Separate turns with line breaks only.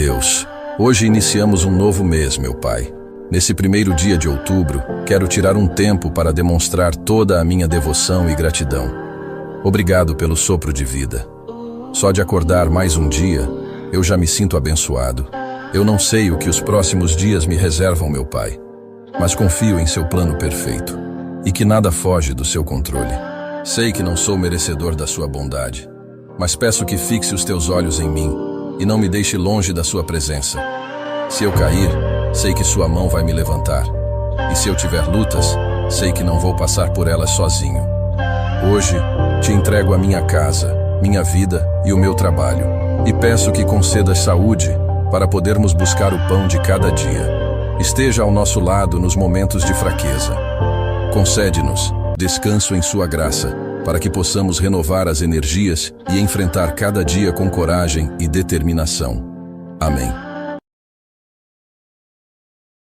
Deus, hoje iniciamos um novo mês, meu Pai. Nesse primeiro dia de outubro, quero tirar um tempo para demonstrar toda a minha devoção e gratidão. Obrigado pelo sopro de vida. Só de acordar mais um dia, eu já me sinto abençoado. Eu não sei o que os próximos dias me reservam, meu Pai, mas confio em seu plano perfeito e que nada foge do seu controle. Sei que não sou merecedor da sua bondade, mas peço que fixe os teus olhos em mim e não me deixe longe da sua presença. Se eu cair, sei que sua mão vai me levantar. E se eu tiver lutas, sei que não vou passar por elas sozinho. Hoje, te entrego a minha casa, minha vida e o meu trabalho, e peço que concedas saúde para podermos buscar o pão de cada dia. Esteja ao nosso lado nos momentos de fraqueza. Concede-nos descanso em sua graça, para que possamos renovar as energias e enfrentar cada dia com coragem e determinação. Amém.